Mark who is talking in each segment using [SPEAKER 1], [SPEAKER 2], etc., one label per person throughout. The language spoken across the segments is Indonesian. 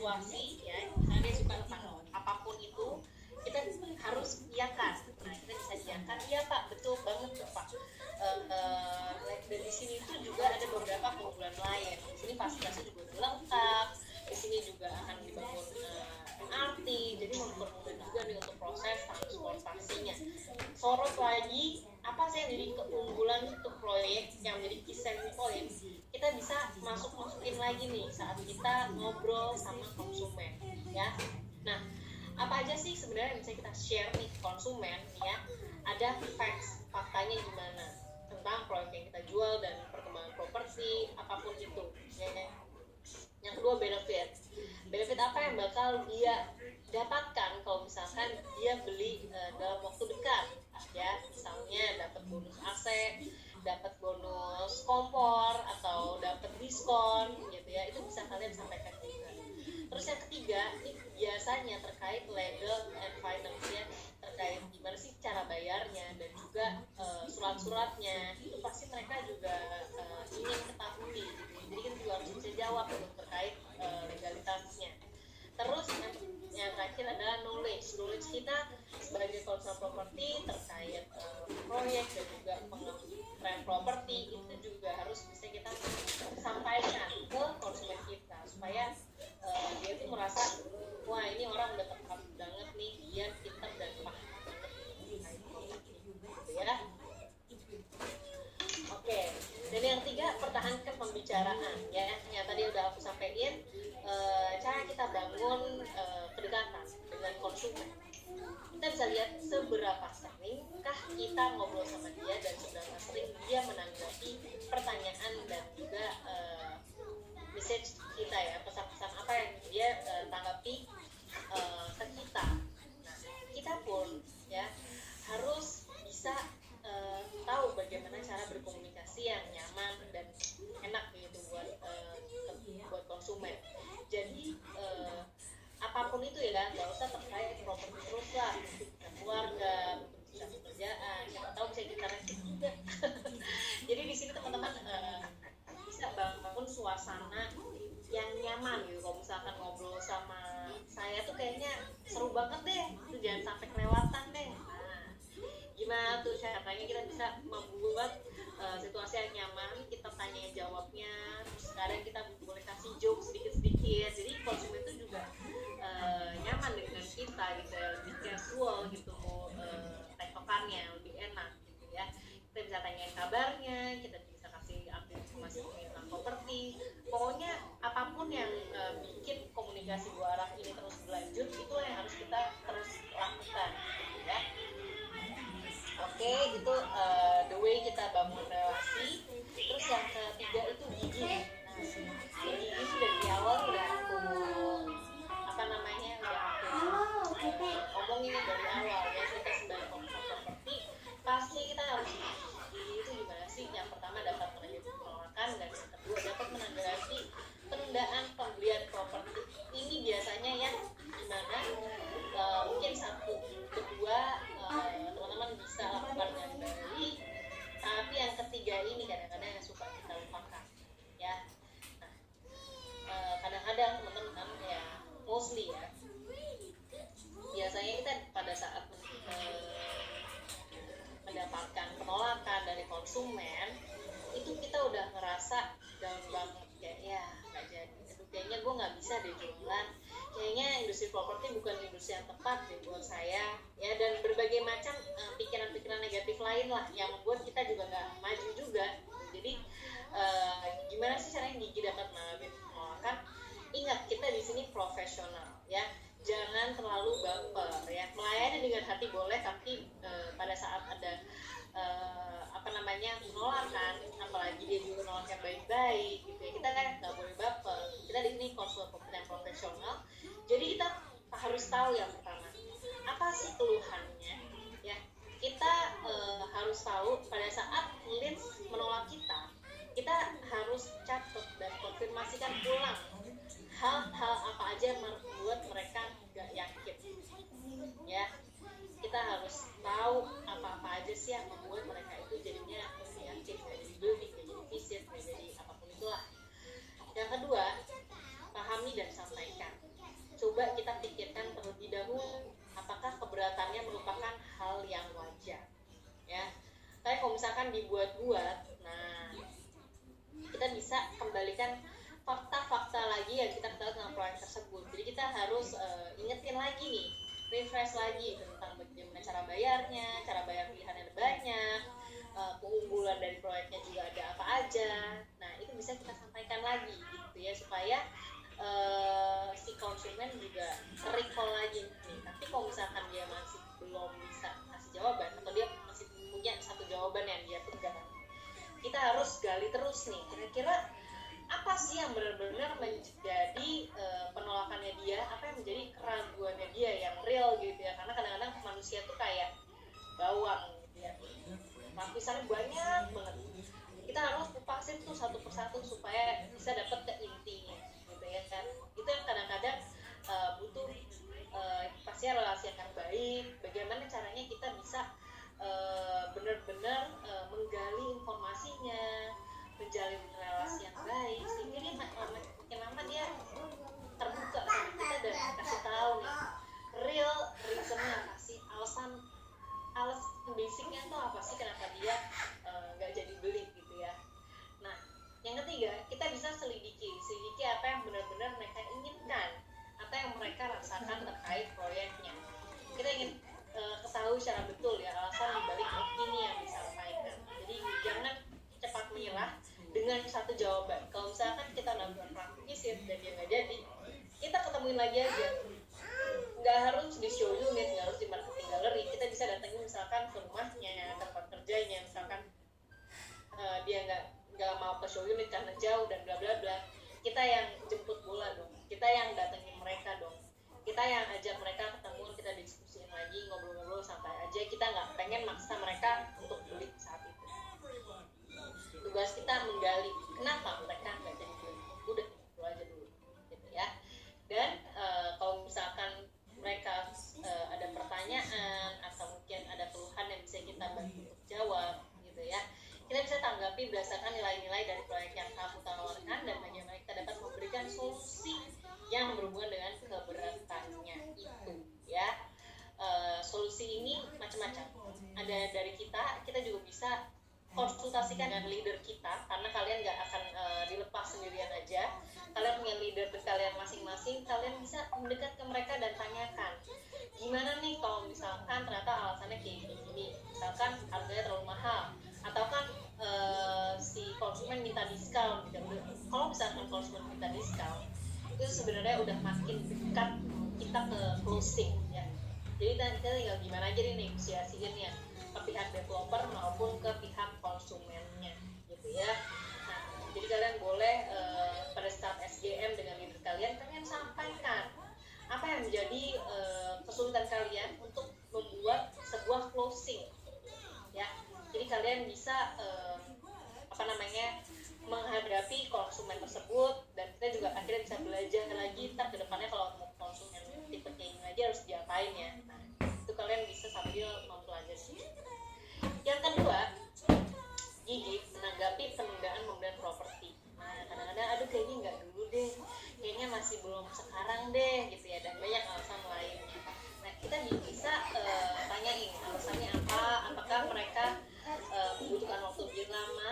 [SPEAKER 1] persuasi ya, misalnya dia suka tentang apapun itu, kita harus iakan. Nah, kita bisa iakan, iya Pak, betul banget tuh Pak. Dan di sini itu juga ada beberapa keunggulan lain. Di sini fasilitasnya juga udah lengkap. Di sini juga akan dibangun MRT, jadi mempermudah juga nih untuk proses transportasinya. Sorot lagi, apa sih yang jadi keunggulan untuk proyek yang menjadi key selling point? Kita bisa masukin lagi nih saat kita ngobrol sama konsumen, ya. Nah, apa aja sih sebenarnya yang bisa kita share nih ke konsumen ya? Ada facts, faktanya gimana tentang proyek yang kita jual dan perkembangan properti apapun itu ya. Yang kedua, benefit apa yang bakal dia dapatkan kalau misalkan dia beli dalam waktu dekat ya, misalnya dapat bonus AC, dapat bonus kompor, atau dapat diskon gitu ya, itu bisa kalian sampaikan juga. Terus yang ketiga, ini biasanya terkait legal and finance ya, terkait gimana sih cara bayarnya dan juga surat-suratnya, itu pasti mereka juga ingin ketahui gitu. Jadi kita juga harus bisa jawab untuk terkait legalitasnya. Terus yang terakhir adalah knowledge kita sebagai konsultan properti terkait proyek dan juga tren properti, itu juga harus bisa kita sampaikan ke konsumen kita supaya dia tuh merasa, wah ini orang udah tepat banget nih, dia pintar dan paham banget terkait properti gitu ya. Oke, dan yang ketiga, pertahankan pembicaraan ya, yang tadi udah aku sampaikan. Cara kita bangun kedekatan dengan konsumen, kita bisa lihat seberapa seringkah kita ngobrol sama dia dan seberapa sering dia menanggapi pertanyaan dan juga message kita ya, pesan-pesan apa yang dia tanggapi ke kita. Nah, kita pun ya harus bisa tahu bagaimana cara berkomunikasi yang nyaman dan enak gitu buat konsumen. Jadi apapun itu ya, nggak usah terkait properti terus lah, keluarga, bisa pekerjaan, siapa tahu bisa kita rakit juga. Jadi di sini teman-teman bisa bangun suasana yang nyaman gitu. Kalau misalkan ngobrol sama saya tuh kayaknya seru banget deh, itu jangan sampai kelewatan deh. Nah, gimana tuh caranya kita bisa membuat situasi yang nyaman, kita tanya jawabnya, terus kadang kita boleh kasih joke sedikit-sedikit, jadi konsumen itu juga nyaman dengan kita gitu, lebih casual gitu, tektokannya lebih enak gitu ya. Kita bisa tanyain kabarnya, kita bisa kasih update informasi tentang properti, pokoknya apapun yang bikin komunikasi dua arah ini terus berlanjut, itulah yang harus kita terus lakukan gitu ya. Oke, itu the way kita bangun relasi. Terus yang ketiga itu gigi. Nah, gigi itu dari awal udah aku omongin dari awal ya, kita sebagai konsultan properti pasti kita harus gigi itu gimana sih. Yang pertama dapat penolakan, dan yang kedua dapat menanggapi penundaan pembelian properti. Ini biasanya yang gimana mungkin satu kedua teman-teman bisa lakukan dengan baik, tapi yang ketiga ini kadang-kadang yang suka kita lupakan ya. Nah, kadang-kadang teman-teman ya, mostly ya, biasanya kita pada saat mendapatkan penolakan dari konsumen itu kita udah ngerasa down banget, kayak ya nggak jadi, kayaknya gue nggak bisa deh jualan, kayaknya industri properti bukan industri yang tepat deh buat saya ya, dan berbagai macam pikiran-pikiran negatif lain lah yang membuat kita juga nggak maju juga. Jadi gimana sih caranya gigi dapat mengalami penolakan? Ingat, kita di sini profesional ya, jangan terlalu baper ya, melayani dengan hati boleh, tapi pada saat ada penolakan, apalagi dia juga menolaknya baik-baik gitu ya, kita kan nggak boleh baper. Kita di sini konsultan yang profesional, jadi kita harus tahu yang pertama apa sih keluhannya ya. Kita harus tahu pada saat leads menolak kita harus catat dan konfirmasikan ulang hal-hal apa aja yang membuat mereka nggak yakin ya. Kita harus tahu apa-apa aja sih yang membuat mereka itu jadinya lebih yakin, nggak jadi beli, nggak jadi visit, nggak jadi apapun itulah. Yang kedua, pahami dan sampaikan coba kita pikirkan terlebih dahulu apakah keberatannya merupakan hal yang wajar ya. Tapi kalau misalkan dibuat-buat, nah kita bisa kembalikan fakta-fakta lagi yang kita ketahui tentang proyek tersebut. Jadi kita harus ingetin lagi nih, refresh lagi tentang bagaimana cara bayarnya, cara bayar pilihannya ada banyak, keunggulan dari proyeknya juga ada apa aja. Nah itu bisa kita sampaikan lagi gitu ya, supaya si konsumen juga recall lagi nih. Tapi kalau misalkan dia masih belum bisa kasih jawaban, atau dia masih punya satu jawaban yang dia pegang, kita harus gali terus nih, kira-kira apa sih yang benar-benar menjadi penolakannya dia, apa yang menjadi keraguannya dia yang real gitu ya. Karena kadang-kadang manusia tuh kayak bawang gitu ya, lapisannya banyak banget. Kita harus kupasin tuh satu persatu supaya bisa dapat ke intinya gitu ya kan. Itu yang kadang-kadang butuh pastinya relasi yang baik. Bagaimana caranya kita bisa benar-benar menggali informasinya, menjalin relasi yang baik, sehingga dia makin lama dia terbuka sama kita dan kasih tahu nih real reasonnya apa sih, alasan basicnya tuh apa sih kenapa dia nggak jadi beli gitu ya. Nah yang ketiga, kita bisa selidiki apa yang benar-benar mereka inginkan atau yang mereka rasakan terkait proyeknya. Kita ingin ketahui secara betul ya alasan dibalik opini yang disampaikan. Jadi jangan cepat menyerah dengan satu jawaban. Kalau misalkan kita udah praktisin dan dia nggak jadi, kita ketemuin lagi aja. Nggak harus di show unit, nggak harus di marketing gallery. Kita bisa datengin misalkan ke rumahnya, tempat kerjanya, misalkan dia nggak mau ke show unit karena jauh dan bla bla bla. Kita yang jemput bola dong, kita yang datengin mereka dong, kita yang ajak mereka ketemu, kita diskusiin lagi, ngobrol-ngobrol santai aja. Kita nggak pengen maksa mereka untuk beli saat itu. Tugas kita menggali kenapa mereka nggak jadi beli, udah itu aja dulu gitu ya. Dan kalau misalkan mereka ada pertanyaan atau mungkin ada keluhan yang bisa kita bantu untuk jawab gitu ya, kita bisa tanggapi berdasarkan nilai-nilai dari proyek yang kamu tawarkan dan bagaimana kita dapat memberikan solusi yang berhubungan dengan keberatannya itu ya. Solusi ini macam-macam, ada dari kita juga bisa konsultasikan dengan leader kita, karena kalian nggak akan dilepas sendirian aja. Kalian punya leader kalian masing-masing, kalian bisa mendekat ke mereka dan tanyakan, gimana nih kalau misalkan ternyata alasannya kayak gini, misalkan harganya terlalu mahal, atau kan si konsumen minta diskon gitu. Kalau misalkan konsumen minta diskon, itu sebenarnya udah makin dekat kita ke closing ya. Jadi kita tinggal gimana aja nih negosiasiinnya ke pihak developer maupun ke pihak konsumennya gitu ya. Nah, jadi kalian boleh pada saat SGM dengan leader kalian sampaikan apa yang menjadi kesulitan kalian untuk membuat sebuah closing ya. Jadi kalian bisa menghadapi konsumen tersebut, dan kita juga akhirnya bisa belajar lagi ke depannya kalau konsumen tipe kayak gini aja harus diapain ya. Nah, itu kalian bisa sambil mempelajari. Yang kedua, gigi menanggapi penundaan pembelian properti. Nah, kadang-kadang aduh kayaknya nggak dulu deh, kayaknya masih belum sekarang deh gitu ya, dan banyak alasan lainnya. Nah, kita bisa tanyain alasannya apa, apakah mereka membutuhkan waktu lebih lama,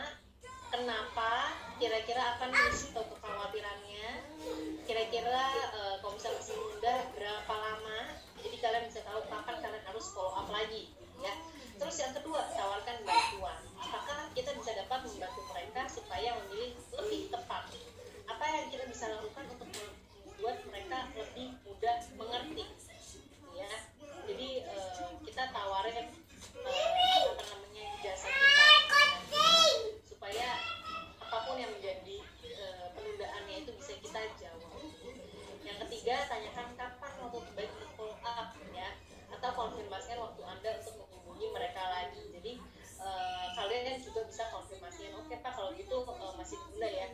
[SPEAKER 1] kenapa, kira-kira apa nih risiko kekhawatirannya, kira-kira kalau misalnya masih muda berapa lama. Jadi kalian bisa tahu kapan kalian harus follow up lagi ya. Terus yang kedua, tawarkan bantuan. Apakah kita bisa dapat membantu mereka supaya memilih lebih tepat? Apa yang kita bisa lakukan untuk membuat mereka lebih mudah mengerti ya. Jadi kita tawarin jasa kita supaya apapun yang menjadi penundaannya itu bisa kita jawab. Yang ketiga, tanyakan kapan waktu terbaik untuk follow up ya, atau konfirmasikan waktu Anda untuk menghubungi mereka lagi. Jadi kalian juga bisa konfirmasikan, oke Pak kalau gitu masih ditunda ya,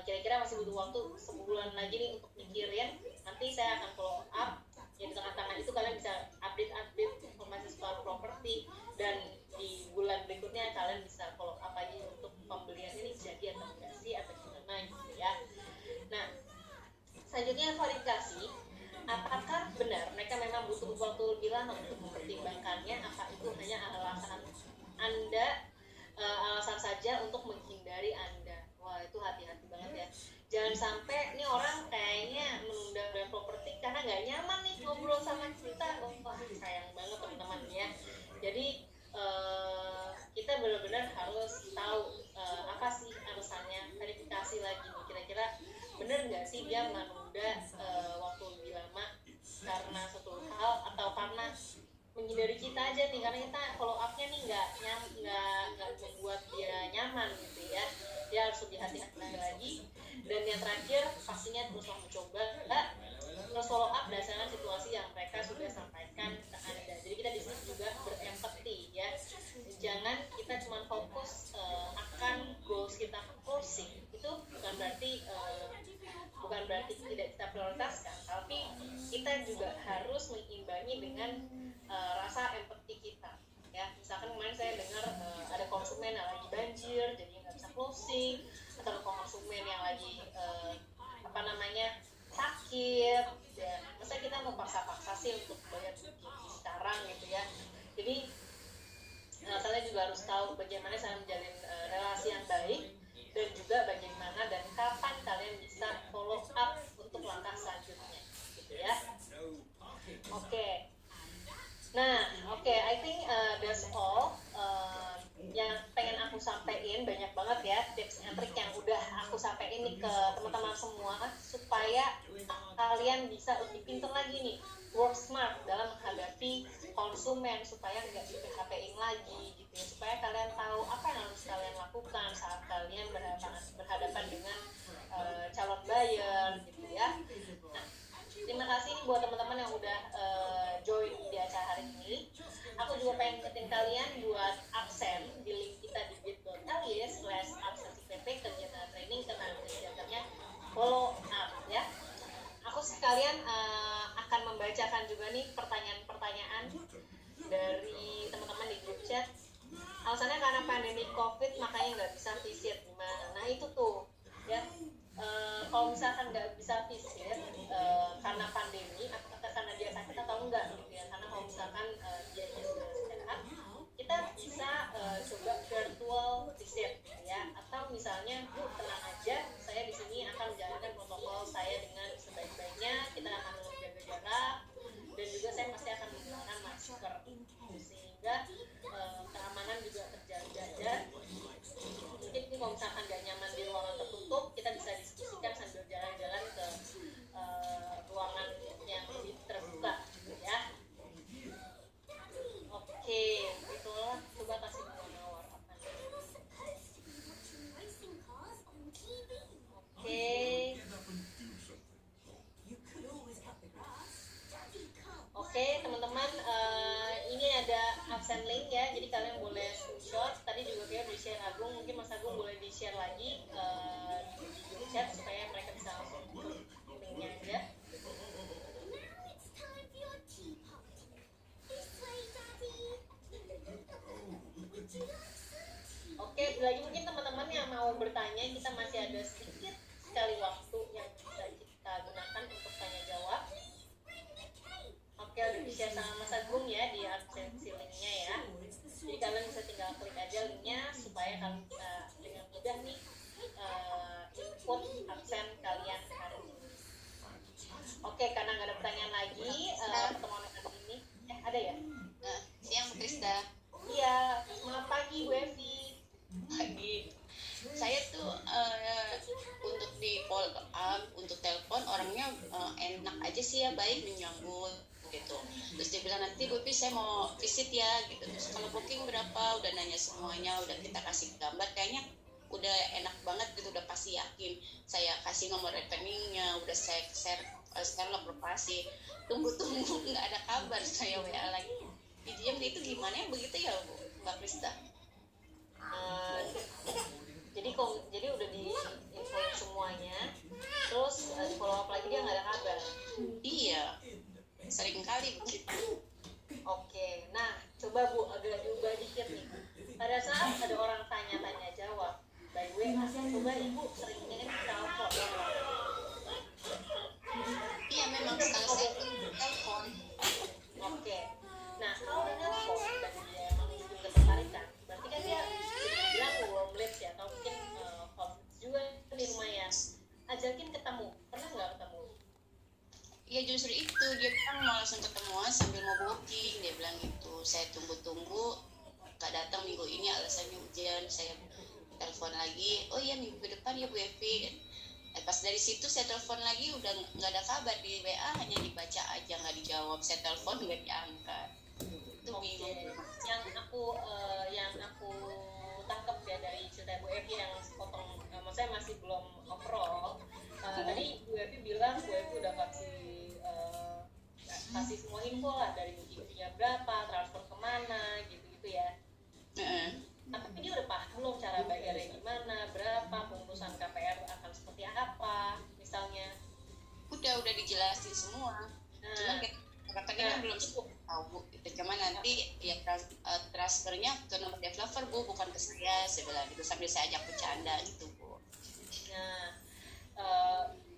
[SPEAKER 1] kira-kira masih butuh waktu sebulan lagi nih untuk mikirin, nanti saya akan follow up ya. Di tengah-tengah itu kalian bisa update informasi soal properti, dan di bulan berikutnya kalian bisa follow up lagi untuk pembelian ini jadi atau enggak sih, atau gimana gitu ya. Nah, selanjutnya verifikasi. apakah benar mereka memang butuh waktu lebih lama untuk mempertimbangkannya, apa itu hanya alasan Anda, alasan saja untuk menghindari Anda. Wah, itu hati-hati banget ya. Jangan sampai nih orang kayaknya menunda properti karena nggak nyaman nih ngobrol sama kita. Wah, sayang banget teman-teman ya. Jadi kita benar-benar harus tahu apa sih alasannya, verifikasi lagi nih, kira-kira benar nggak sih dia menunda waktu lebih lama karena suatu hal atau karena menghindari kita aja nih, karena kita follow up-nya nih nggak membuat dia nyaman gitu ya. Dia harus lebih hati-hati lagi. Dan yang terakhir pastinya terus mencoba terus follow up berdasarkan situasi yang mereka sudah sampaikan ke Anda. Jadi kita di sini juga berempati ya. Jangan kita cuma fokus akan goals kita closing. Itu bukan berarti tidak kita prioritaskan, tapi kita juga harus mengimbangi dengan rasa empati kita. Ya, misalkan kemarin saya dengar ada konsumen yang lagi banjir, jadi nggak bisa closing, atau konsumen yang lagi sakit, ya masa kita mau paksa-paksa sih untuk bayar sekarang gitu ya. Jadi kalian juga harus tahu bagaimana saya menjalin relasi yang baik, dan juga bagaimana dan kapan kalian bisa follow up untuk langkah selanjutnya gitu ya. Oke. Nah, I think that's all yang pengen aku sampaikan. Banyak banget ya tips and trik yang udah aku sampaikan nih ke teman-teman semua, supaya kalian bisa lebih pintar lagi nih, work smart dalam menghadapi konsumen, supaya nggak di PHP-in lagi gitu ya, supaya kalian tahu apa yang harus kalian lakukan saat kalian berhadapan dengan calon buyer gitu ya. Nah, terima kasih nih buat teman-teman yang udah join di acara hari ini. Aku juga pengen ingetin kalian buat absen di link kita di bit.ly/absensipp kegiatan training tenaga kesehatannya follow up ya. Aku sekalian akan membacakan juga nih pertanyaan-pertanyaan dari teman-teman di grup chat. Alasannya karena pandemi COVID makanya nggak bisa visit gimana? Nah itu tuh ya. Kalau misalkan nggak bisa visit karena pandemi, apakah karena dia sakit atau enggak gitu ya? Karena kalau misalkan dia sudah sehat, kita bisa coba virtual visit gitu ya. Atau misalnya, Bu tenang aja, saya di sini akan menjalankan protokol saya dengan sebaik-baiknya. Kita akan menjaga jarak, dan juga saya pasti akan menggunakan masker sehingga keamanan juga terjaga. Mungkin kalau misalkan nggak nyaman di ruangan tertutup, kita bisa diskusikan sambil jalan-jalan ke ruangan yang lebih terbuka ya. Oke, itulah. Coba kasih mawar apa nih. Oke, teman-teman, ini ada absen link ya, jadi kalian boleh screenshot. Tadi juga kayak udah share Agung, mungkin Mas Agung boleh di share lagi di chat supaya mereka bisa langsung linknya aja. Oke, lagi mungkin teman-teman yang mau bertanya, kita masih ada sedikit sekali waktu yang bisa kita gunakan untuk tanya jawab. Oke, udah di-share sama Mas Agung ya di absensi linknya ya. Jadi kalian bisa tinggal klik aja linknya supaya kalian bisa dengan mudah nih input absen kalian hari ini. Oke, karena nggak ada pertanyaan lagi, pertemuan hari ini ada ya?
[SPEAKER 2] Siang Bu Krista.
[SPEAKER 1] Iya, selamat pagi Bu Evi.
[SPEAKER 2] Pagi. Saya tuh untuk di follow up, untuk telepon orangnya enak aja sih ya, baik menyambut gitu. Terus dia bilang nanti Bu Evi saya mau visit ya gitu. Terus kalau booking berapa, udah nanya semuanya, udah kita kasih gambar, kayaknya udah enak banget gitu, udah pasti yakin. Saya kasih nomor rekeningnya, udah saya share sekarang lokasi. Tunggu nggak ada kabar, saya WA lagi. Diam itu gimana ya, begitu ya Bu Mbak Krista?
[SPEAKER 1] Jadi udah di-infoin semuanya, terus di follow up lagi dia nggak ada kabar.
[SPEAKER 2] Iya, sering kali begitu.
[SPEAKER 1] Oke, nah coba Bu agak diubah dikit nih. Pada saat ada orang tanya jawab by WA, coba Ibu seringnya telepon.
[SPEAKER 2] Iya, memang kalau saya Ya justru itu dia bilang mau langsung ketemuan sambil mau booking, dia bilang gitu. Saya tunggu-tunggu gak datang minggu ini alasannya hujan. Saya telepon lagi, oh iya minggu depan ya Bu Evi. Pas dari situ saya telepon lagi udah nggak ada kabar di WA, hanya dibaca aja nggak dijawab. Saya telepon nggak diangkat. Itu bingung.
[SPEAKER 1] Yang aku tangkap ya dari cerita Bu Evi yang sepotong, maksudnya masih belum overall. Tadi Bu Evi bilang Bu Evi udah kasih semua info lah, dari booking-nya berapa, transfer kemana, gitu-gitu ya. Tapi dia udah paham belum cara bayarnya gimana, berapa, pengurusan KPR akan seperti apa, misalnya.
[SPEAKER 2] Udah dijelasin semua. Cuman katanya belum cukup tahu gitu. Cuman nanti ya transfernya ke nomor developer Bu, bukan ke saya bilang gitu, sambil saya ajak bercanda gitu Bu.
[SPEAKER 1] Nah,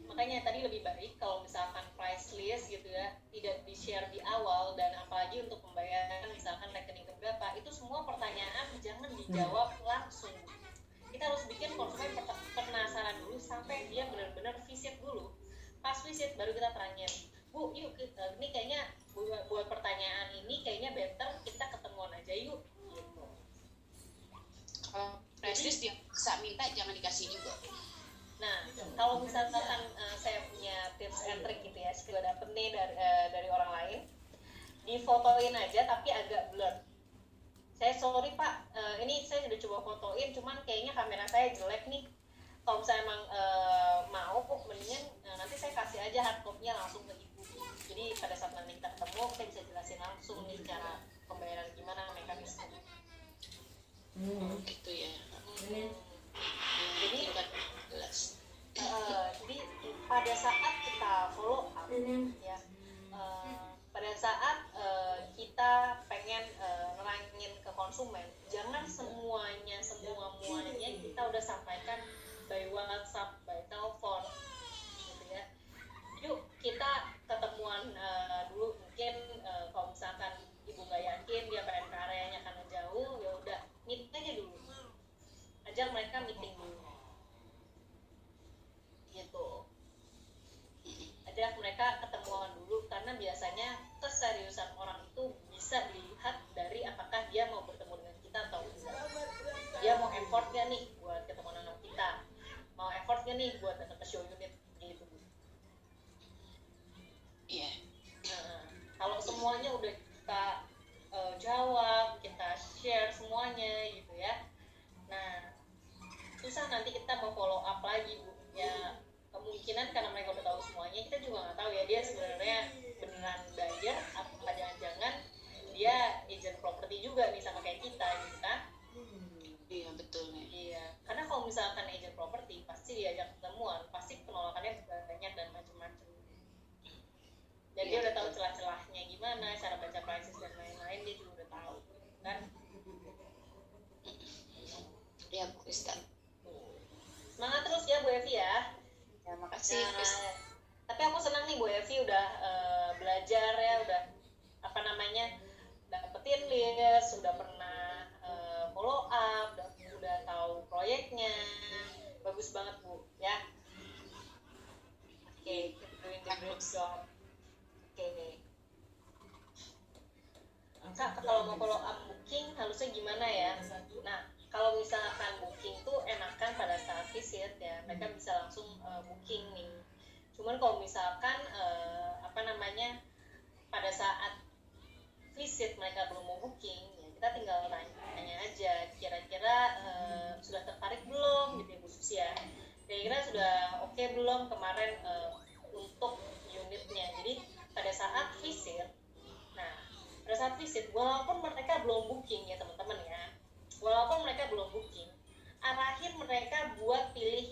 [SPEAKER 1] makanya tadi lebih baik kalau misalkan price list gitu ya tidak di-share di awal, dan apalagi untuk pembayaran misalkan rekening keberapa, itu semua pertanyaan jangan dijawab langsung. Kita harus bikin konsumen penasaran dulu sampai dia benar-benar visit dulu. Pas visit baru kita tanya, Bu, yuk ini kayaknya buat pertanyaan ini kayaknya better kita ketemuan aja yuk, gitu.
[SPEAKER 2] Kalau price list dia bisa minta, jangan dikasih juga.
[SPEAKER 1] Nah, kalau misalkan saya punya tips and trick gitu ya, skill dapet nih dari orang lain, difotoin aja tapi agak blur. Sorry Pak, ini saya sudah coba fotoin, cuman kayaknya kamera saya jelek nih. Kalau misalnya emang mau, mendingan nanti saya kasih aja hard copy-nya langsung ke Ibu. Jadi pada saat nanti kita ketemu, kita bisa jelasin langsung nih cara pembayaran gimana, mekanisme.
[SPEAKER 2] Gitu ya.
[SPEAKER 1] Jadi
[SPEAKER 2] jelas.
[SPEAKER 1] Jadi pada saat kita follow up ya, pada saat kita pengen nerangin ke konsumen, jangan semuanya kita udah sampaikan by WhatsApp, by telepon gitu ya. Yuk kita ketemuan dulu, mungkin kalau misalkan Ibu nggak yakin dia pengen ke areanya karena jauh, ya udah meet aja dulu, ajak mereka meeting dulu gitu, ajak mereka ketemuan dulu, karena biasanya keseriusan orang itu bisa dilihat dari apakah dia mau bertemu dengan kita atau tidak. Dia mau effort gak nih buat ketemu dengan kita, mau effort gak nih buat datang ke show unit gitu.
[SPEAKER 2] Iya.
[SPEAKER 1] Kalau semuanya udah kita jawab, kita share semuanya gitu ya, nah susah nanti kita mau follow up lagi Bu ya. Kemungkinan karena mereka udah tahu semuanya, kita juga nggak tahu ya dia sebenarnya beneran buyer apa jangan-jangan dia agent property juga nih sama kayak kita gitu kan.
[SPEAKER 2] Iya betul nih.
[SPEAKER 1] Iya, karena kalau misalkan agent property pasti diajak ketemuan, pasti penolakannya banyak dan macam-macam. Jadi dia udah tahu celah-celahnya gimana, cara baca prices dan lain-lain, dia juga udah tahu kan.
[SPEAKER 2] Iya Bu Krista.
[SPEAKER 1] Semangat terus ya Bu Evi ya.
[SPEAKER 2] Ya makasih.
[SPEAKER 1] Tapi aku senang nih Bu Evi udah belajar ya, udah dapetin list, udah pernah follow up, udah tahu proyeknya, bagus banget Bu ya. Oke, keep doing the great job. Oke. Kak, kalau mau follow up booking harusnya gimana ya? Nah, kalau misalkan booking tuh enakan pada saat visit ya, mereka bisa langsung booking nih. Cuman kalau misalkan pada saat visit mereka belum mau booking, ya kita tinggal tanya aja, kira-kira sudah tertarik belum gitu ya Bu Susi ya. Kira-kira sudah oke belum kemarin untuk unitnya. Jadi pada saat visit, walaupun mereka belum booking ya teman-teman ya, walaupun mereka belum booking, arahin mereka buat pilih